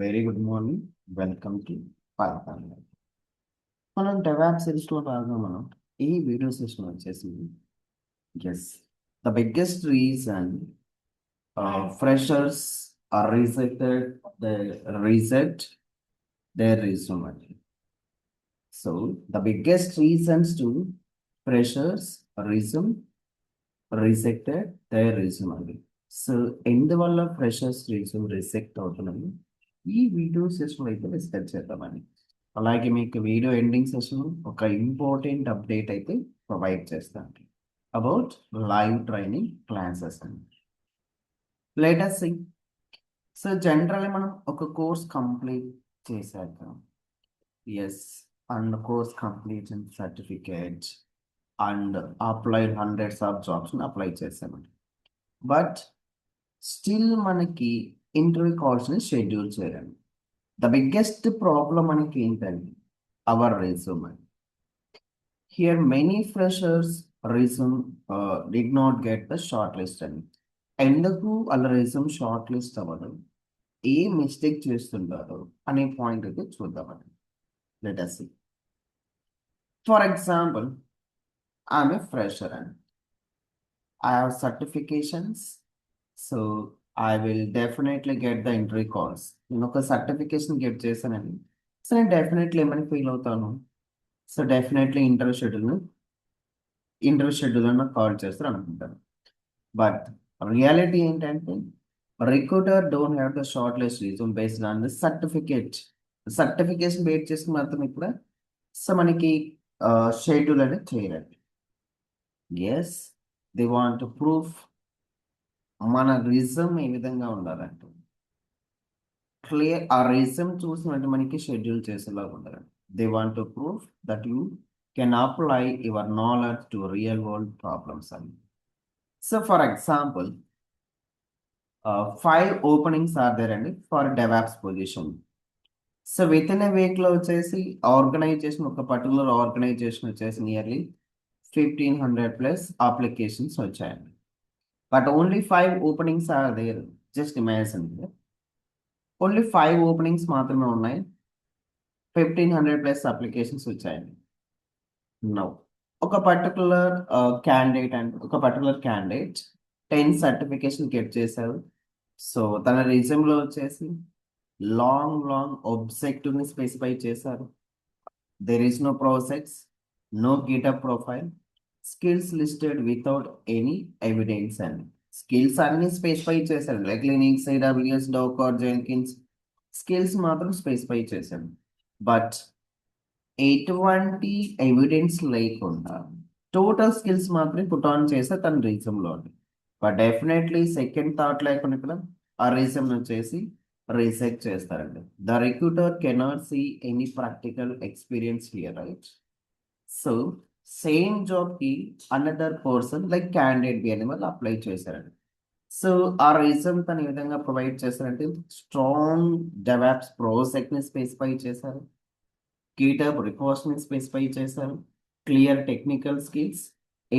Very good morning. Welcome to Python. మనం DevOps సిరీస్లో భాగంగా మనం ఈ వీడియో సెషన్ వచ్చేసి as the biggest reason freshers are rejected the reject their resume. So the biggest reasons to freshers resume rejected their resume. So ఎందువల్ల freshers resume reject అవుతున్నాయి ఈ video session అయితే డిస్కస్ చేద్దామని. అలాగే మీకు వీడియో ఎండింగ్ సెషన్ ఒక important update అయితే provide చేస్తాను అబౌట్ లైవ్ ట్రైనింగ్ క్లాసెస్ అని. Let's see. సో జనరల్లీ మనం ఒక కోర్స్ కంప్లీట్ చేశాక ఎస్ and course completion certificate and applied hundreds of జాబ్స్ని అప్లై చేసామండి. బట్ స్టిల్ మనకి ఇంటర్వ్యూ కాల్స్ని షెడ్యూల్ చేయాలి. ద బిగ్గెస్ట్ ప్రాబ్లం మనకి ఏంటంటే our resume. Here many freshers resume did not get the short list అని. ఎందుకు వాళ్ళ రెజ్యూమ్ షార్ట్ లిస్ట్ అవ్వడం, ఏ మిస్టేక్ చేస్తుంటారు అనే పాయింట్ అయితే చూద్దామండి. Let us see. For example, I'm a fresher and I have certifications, so I will definitely get the interview calls. నేను ఒక సర్టిఫికేషన్ గెట్ చేశానండి, సో నేను డెఫినెట్లీ ఏమని ఫీల్ అవుతాను, సో డెఫినెట్లీ ఇంటర్వ్యూ షెడ్యూల్ నాకు కాల్ చేస్తారు అనుకుంటాను. బట్ రియాలిటీ ఏంటంటే recruiter don't have the short list reason based on the certification base చేసుకుని మాత్రం ఇప్పుడు సో మనకి షెడ్యూల్ అనేది చేయరండి. ఎస్, దే వాంట్ ప్రూఫ్ మన రిజమ్ ఏ విధంగా ఉండాలంటే క్లియర్ ఆ రిజమ్ చూసినట్టు మనకి షెడ్యూల్ చేసేలాగా ఉండాలండి. They want to proof that you can apply your knowledge to real world problems అని. So for example, 5 openings are there అండి for DevOps position. So within a వీక్లో వచ్చేసి ఒక పర్టికులర్ ఆర్గనైజేషన్ వచ్చేసి నియర్లీ 1500+ అప్లికేషన్స్ వచ్చాయండి. But only 5 openings are there. Just imagine, only 5 openings మాత్రమే ఉన్నాయి, 1500+ applications వచ్చాయండి. నో, ఒక పర్టికులర్ క్యాండిడేట్ 10 సర్టిఫికేషన్ గెట్ చేశారు. సో తన రిజ్యూమ్లో వచ్చేసి లాంగ్ ఆబ్జెక్టివ్ని స్పెసిఫై చేశారు. There is no projects, no GitHub profile, skills listed without any evidence and skills అన్ని స్పెసిఫై చేశారు. Like Linux, AWS, Docker, Jenkins skills మాత్రం స్పెసిఫై చేశారు. బట్ ఎటువంటి ఎవిడెన్స్ లేకుండా టోటల్ స్కిల్స్ మాత్రమే పుట్ ఆన్ చేస్తే తన రీజన్లో. బట్ డెఫినెట్లీ సెకండ్ థాట్ లేకుండా ఇక్కడ ఆ రీజన్ వచ్చేసి రిజెక్ట్ చేస్తారండి. The recruiter cannot see any practical experience here, right? So same జాబ్కి another person like candidate B అనే వాళ్ళు అప్లై చేశారండి. సో ఆ రీజన్ తను ఏ విధంగా ప్రొవైడ్ చేశారంటే స్ట్రాంగ్ డెవాప్స్ ప్రాజెక్ట్ని స్పెసిఫై చేశారు, గిటబ్ రిపోస్ట్ని స్పెసిఫై చేశారు, clear technical skills,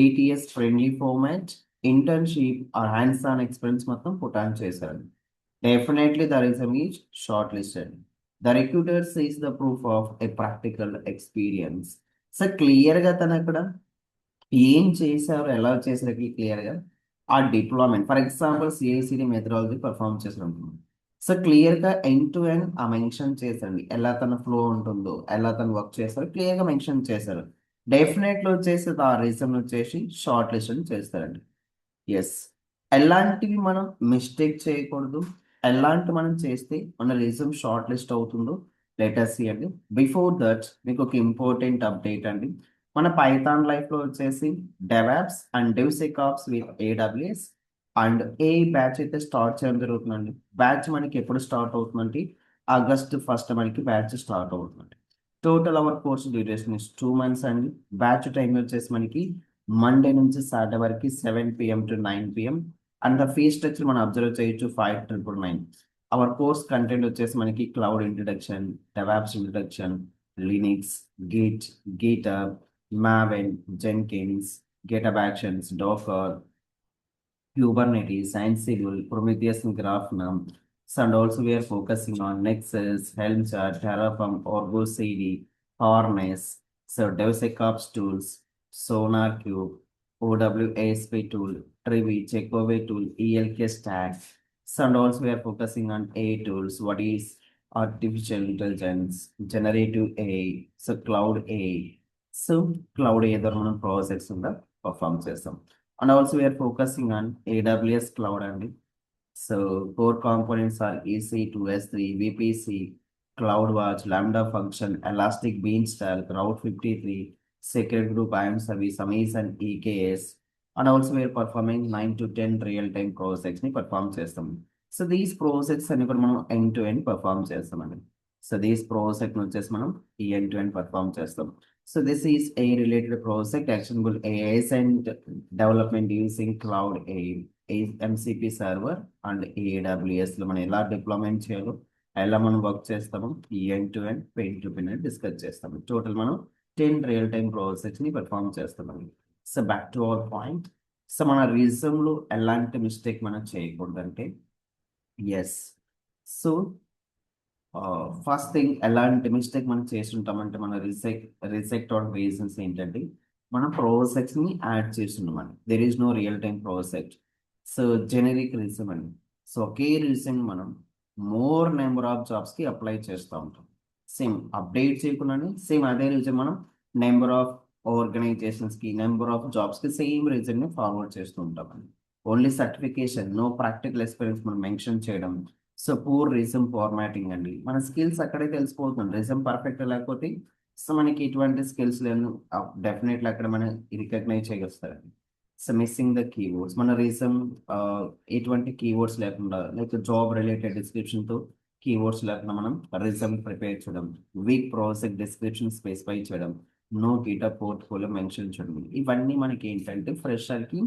ATS friendly format, internship or hands on experience మొత్తం పుట్ ఆన్ చేశారు. Definitely the resume is short listed. The recruiter sees the proof of a practical experience. So క్లియర్గా తను అక్కడ ఏం చేశారు, ఎలా చేశారు క్లియర్గా ఆ deployment. For example, CI/CD methodology perform చేశారు. సో క్లియర్గా ఎండ్ టు ఎండ్ ఆ మెన్షన్ చేశారండి, ఎలా తన ఫ్లో ఉంటుందో, ఎలా తను వర్క్ చేస్తారో క్లియర్గా మెన్షన్ చేశారు. డెఫినెట్లో వచ్చేసి ఆ రీజన్ వచ్చేసి షార్ట్ లిస్ట్ అని చేస్తారండి. ఎస్, ఎలాంటివి మనం మిస్టేక్ చేయకూడదు, ఎలాంటి మనం చేస్తే మన రీజన్ షార్ట్ లిస్ట్ అవుతుందో లెటర్ సి అండి. బిఫోర్ దట్ మీకు ఒక ఇంపార్టెంట్ అప్డేట్ అండి. మన పైథాన్ లైఫ్లో వచ్చేసి DevOps and DevSecOps with AWS and a batch అయితే స్టార్ట్ చేయడం జరుగుతుందండి. బ్యాచ్ మనకి ఎప్పుడు స్టార్ట్ అవుతుందంటే August 1st మనకి బ్యాచ్ స్టార్ట్ అవుతుందండి. Total hour course duration is 2 months అండి. బ్యాచ్ టైం వచ్చేసి మనకి మండే నుంచి సాటర్డే వరకు 7 PM to 9 PM. And the fee structure మనం అబ్జర్వ్ చేయొచ్చు 5,999. అవర్ కోర్స్ కంటెంట్ వచ్చేసి మనకి cloud introduction, DevOps introduction, Linux, GitHub, Maven, Jenkins, GitHub Actions, Docker, Kubernetes, Ansible, Prometheus, and Grafana, So, and also we are focusing on Nexus, Helm chart, Terraform, Argo CD, Harness, so DevSecOps tools, SonarQube, OWASP tool, Trivi, Checkaway tool, ELK stack. So, and also we are focusing on AI tools. What is artificial intelligence, generative AI, so cloud AI. So, cloud AI ద్వారా మనం projects కూడా perform చేస్తాం. And also we are focusing on AWS cloud అండి. So core components are EC2, S3, VPC, CloudWatch, Lambda function, Elastic Beanstalk, Route 53, Secret Group IAM service, Amazon EKS, and also we are performing 9 to 10 real-time projects ని perform చేస్తాం. So these projects అని కూడా మనం end to end perform చేస్తామండి. So these project వచ్చేసి మనం ఈ end to end perform చేస్తాం. So this is a related project actionable AIs and development using cloud MCP server and AWS లో మనం ఎలా డిప్లాయ్మెంట్ చేయాలో ఎలా మనం వర్క్ చేస్తామో ఈ end to end pain to pin discuss చేస్తాము. టోటల్ మనం 10 రియల్ టైమ్ ప్రాజెక్ట్స్ ని పెర్ఫామ్ చేస్తామండి. So back to our point. So మన రీజన్ లో ఎలాంటి మిస్టేక్ మనం చేయకూడదంటే ఎస్. సో ఫస్ట్ థింగ్ ఎలాంటి మిస్టేక్ మనం చేస్తుంటామంటే మన రిజెక్ట్ ఆర్ రీజన్స్ ఏంటంటే మనం ప్రాజెక్ట్స్ ని యాడ్ చేస్తున్నామండి. There is no real time project. So generic resume అండి. సో ఒకే రీజన్ మనం మోర్ నెంబర్ ఆఫ్ జాబ్స్ కి అప్లై చేస్తూ ఉంటాం. సేమ్ అప్డేట్ చేయకుండానే సేమ్ అదే రీజన్ మనం నెంబర్ ఆఫ్ ఆర్గనైజేషన్స్ కి నెంబర్ ఆఫ్ జాబ్స్ కి సేమ్ రీజన్ ని ఫార్వర్డ్ చేస్తూ ఉంటామండి. Only certification no practical experience మనం మెన్షన్ చేయడం. సో పూర్ రిజమ్ ఫార్మాటింగ్ అండి. మన స్కిల్స్ అక్కడే తెలిసిపోతుంది. రిజమ్ పర్ఫెక్ట్ లేకపోతే సో మనకి ఇటువంటి స్కిల్స్ లేను డెఫినెట్లీ అక్కడ మనం రికగ్నైజ్ చేయగలుగుతారండి. సో మిస్సింగ్ ద కీవర్డ్స్ మన రీజన్ ఎటువంటి కీవర్డ్స్ లేకుండా లైక్ జాబ్ రిలేటెడ్ డిస్క్రిప్షన్ తో కీవర్డ్స్ లేకుండా మనం రిజమ్ ప్రిపేర్ చేయడం, వీక్ ప్రాజెక్ట్ డిస్క్రిప్షన్ స్పెసిఫై చేయడం, నో గిటప్ పోర్ట్ఫోలియో మెన్షన్ చేయడం, ఇవన్నీ మనకి ఏంటంటే ఫ్రెషర్ కి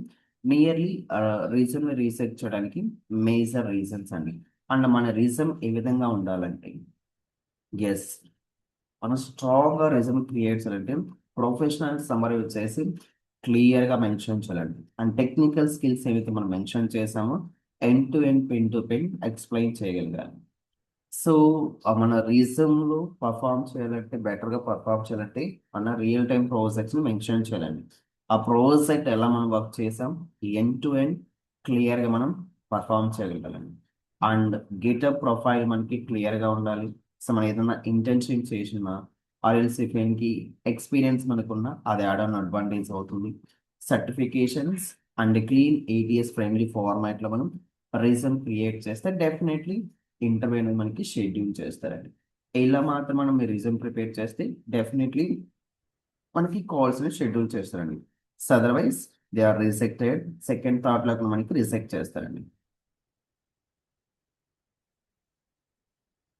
నియర్లీ రీజన్ రీసెర్చ్ చేయడానికి మేజర్ రీజన్స్ అండి. అండ్ మన రీజన్ ఏ విధంగా ఉండాలంటే ఎస్ మనం స్ట్రాంగ్గా రెజ్యూమ్ క్రియేట్ చేయాలంటే ప్రొఫెషనల్ సమ్మరీ వచ్చేసి క్లియర్గా మెన్షన్ చేయాలండి. అండ్ టెక్నికల్ స్కిల్స్ ఏవైతే మనం మెన్షన్ చేసామో end to end pen to pen explain చేయగలగాలి. సో మన రీజన్లో పర్ఫామ్ చేయాలంటే బెటర్గా పర్ఫామ్ చేయాలంటే మన రియల్ టైం ప్రాజెక్ట్స్ని మెన్షన్ చేయాలండి. ఆ ప్రాజెక్ట్ ఎలా మనం వర్క్ చేసాం ఎండ్ టు ఎండ్ క్లియర్గా మనం పర్ఫామ్ చేయగలగాలండి. అండ్ గిటప్ ప్రొఫైల్ మనకి క్లియర్గా ఉండాలి. సో మనం ఏదైనా ఇంటర్న్షిప్ చేసినా ఆర్ఎల్సిఫ్కి ఎక్స్పీరియన్స్ మనకున్నా అది యాడ్ ఆన్ అడ్వాంటేజ్ అవుతుంది. Certifications and clean ATS friendly ఫార్మాట్లో మనం రీజన్ క్రియేట్ చేస్తే డెఫినెట్లీ ఇంటర్వ్యూ అనేది మనకి షెడ్యూల్ చేస్తారండి. ఇలా మాత్రం మనం మీ రీజన్ ప్రిపేర్ చేస్తే డెఫినెట్లీ మనకి కాల్స్ని షెడ్యూల్ చేస్తారండి. So otherwise they are rejected second thought లో మనకి రిజెక్ట్ చేస్తారండి.